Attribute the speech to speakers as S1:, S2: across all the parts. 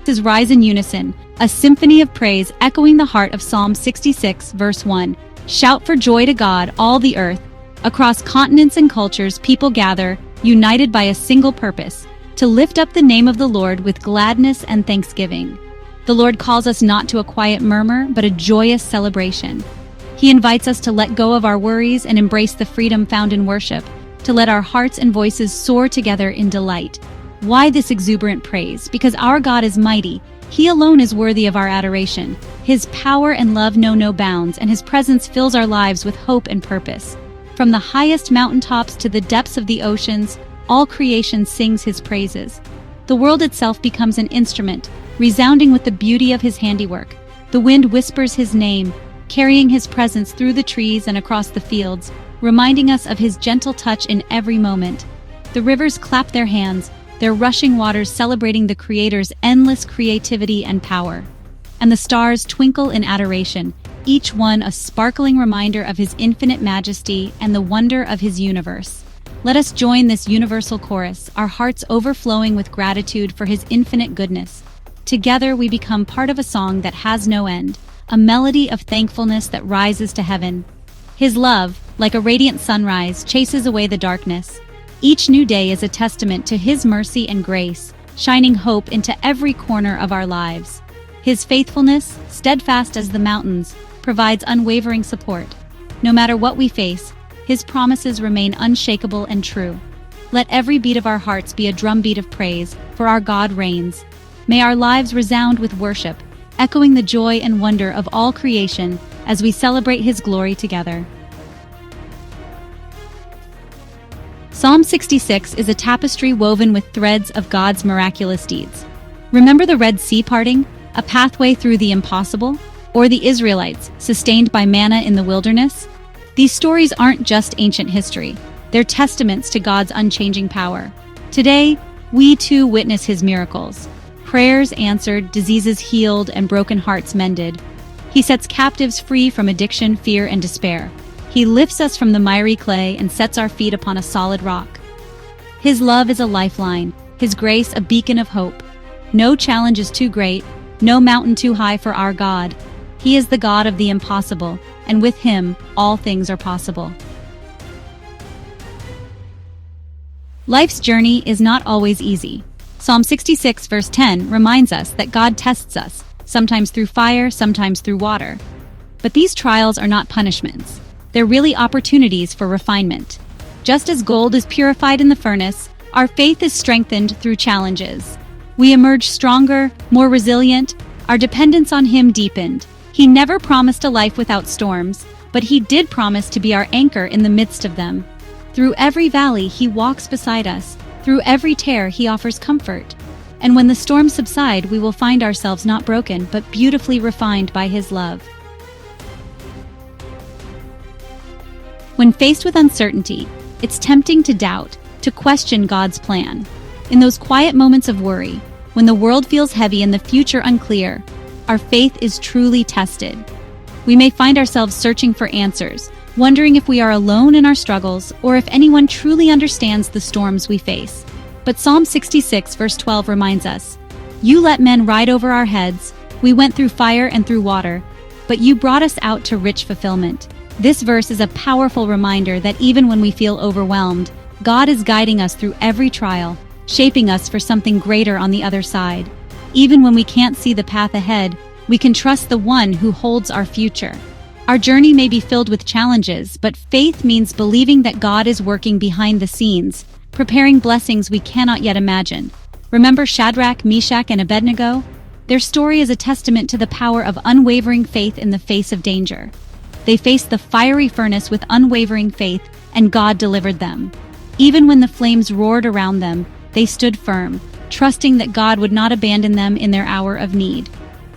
S1: voices rise in unison, a symphony of praise echoing the heart of Psalm 66, verse 1. Shout for joy to God, all the earth. Across continents and cultures, people gather, united by a single purpose, to lift up the name of the Lord with gladness and thanksgiving. The Lord calls us not to a quiet murmur, but a joyous celebration. He invites us to let go of our worries and embrace the freedom found in worship, to let our hearts and voices soar together in delight. Why this exuberant praise? Because our God is mighty. He alone is worthy of our adoration. His power and love know no bounds, and His presence fills our lives with hope and purpose. From the highest mountaintops to the depths of the oceans, all creation sings His praises. The world itself becomes an instrument, resounding with the beauty of His handiwork. The wind whispers His name, carrying His presence through the trees and across the fields, reminding us of His gentle touch in every moment. The rivers clap their hands, their rushing waters celebrating the Creator's endless creativity and power. And the stars twinkle in adoration, each one a sparkling reminder of His infinite majesty and the wonder of His universe. Let us join this universal chorus, our hearts overflowing with gratitude for His infinite goodness. Together we become part of a song that has no end, a melody of thankfulness that rises to heaven. His love, like a radiant sunrise, chases away the darkness. Each new day is a testament to His mercy and grace, shining hope into every corner of our lives. His faithfulness, steadfast as the mountains, provides unwavering support. No matter what we face, His promises remain unshakable and true. Let every beat of our hearts be a drumbeat of praise, for our God reigns. May our lives resound with worship, echoing the joy and wonder of all creation as we celebrate His glory together. Psalm 66 is a tapestry woven with threads of God's miraculous deeds. Remember the Red Sea parting, a pathway through the impossible, or the Israelites, sustained by manna in the wilderness? These stories aren't just ancient history, they're testaments to God's unchanging power. Today, we too witness His miracles. Prayers answered, diseases healed, and broken hearts mended. He sets captives free from addiction, fear, and despair. He lifts us from the miry clay and sets our feet upon a solid rock. His love is a lifeline, His grace a beacon of hope. No challenge is too great, no mountain too high for our God. He is the God of the impossible, and with Him, all things are possible. Life's journey is not always easy. Psalm 66 verse 10 reminds us that God tests us, sometimes through fire, sometimes through water. But these trials are not punishments. They're really opportunities for refinement. Just as gold is purified in the furnace, our faith is strengthened through challenges. We emerge stronger, more resilient, our dependence on Him deepened. He never promised a life without storms, but He did promise to be our anchor in the midst of them. Through every valley, He walks beside us. Through every tear, He offers comfort. And when the storms subside, we will find ourselves not broken, but beautifully refined by His love. When faced with uncertainty, it's tempting to doubt, to question God's plan. In those quiet moments of worry, when the world feels heavy and the future unclear, our faith is truly tested. We may find ourselves searching for answers, wondering if we are alone in our struggles or if anyone truly understands the storms we face. But Psalm 66 verse 12 reminds us, "You let men ride over our heads. We went through fire and through water, but You brought us out to rich fulfillment." This verse is a powerful reminder that even when we feel overwhelmed, God is guiding us through every trial, shaping us for something greater on the other side. Even when we can't see the path ahead, we can trust the One who holds our future. Our journey may be filled with challenges, but faith means believing that God is working behind the scenes, preparing blessings we cannot yet imagine. Remember Shadrach, Meshach, and Abednego? Their story is a testament to the power of unwavering faith in the face of danger. They faced the fiery furnace with unwavering faith, and God delivered them. Even when the flames roared around them, they stood firm, trusting that God would not abandon them in their hour of need.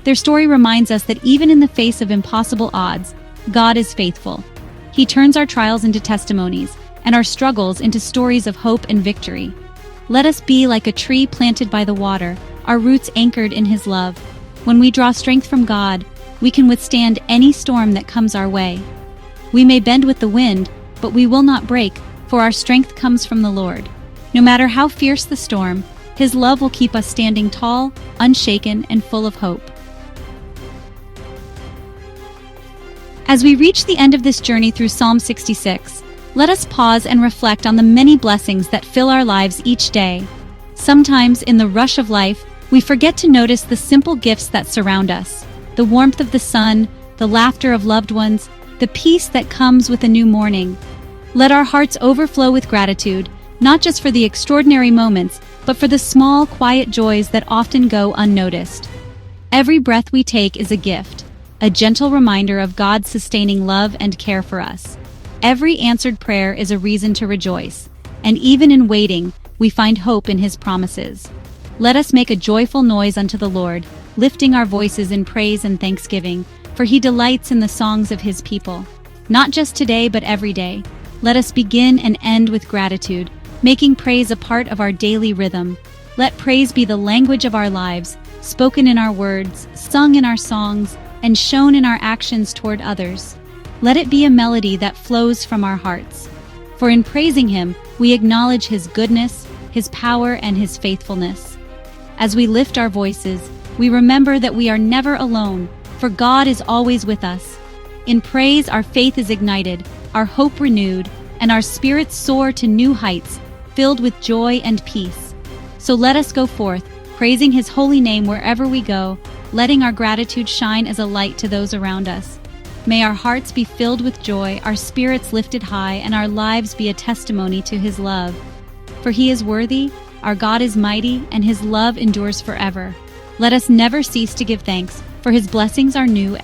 S1: Their story reminds us that even in the face of impossible odds, God is faithful. He turns our trials into testimonies, and our struggles into stories of hope and victory. Let us be like a tree planted by the water, our roots anchored in His love. When we draw strength from God, we can withstand any storm that comes our way. We may bend with the wind, but we will not break, for our strength comes from the Lord. No matter how fierce the storm, His love will keep us standing tall, unshaken, and full of hope. As we reach the end of this journey through Psalm 66, let us pause and reflect on the many blessings that fill our lives each day. Sometimes, in the rush of life, we forget to notice the simple gifts that surround us: the warmth of the sun, the laughter of loved ones, the peace that comes with a new morning. Let our hearts overflow with gratitude, not just for the extraordinary moments, but for the small, quiet joys that often go unnoticed. Every breath we take is a gift, a gentle reminder of God's sustaining love and care for us. Every answered prayer is a reason to rejoice, and even in waiting, we find hope in His promises. Let us make a joyful noise unto the Lord, lifting our voices in praise and thanksgiving, for He delights in the songs of His people. Not just today, but every day. Let us begin and end with gratitude, making praise a part of our daily rhythm. Let praise be the language of our lives, spoken in our words, sung in our songs, and shown in our actions toward others. Let it be a melody that flows from our hearts. For in praising Him, we acknowledge His goodness, His power, and His faithfulness. As we lift our voices, we remember that we are never alone, for God is always with us. In praise, our faith is ignited, our hope renewed, and our spirits soar to new heights, filled with joy and peace. So let us go forth, praising His holy name wherever we go, letting our gratitude shine as a light to those around us. May our hearts be filled with joy, our spirits lifted high, and our lives be a testimony to His love. For He is worthy, our God is mighty, and His love endures forever. Let us never cease to give thanks, for His blessings are new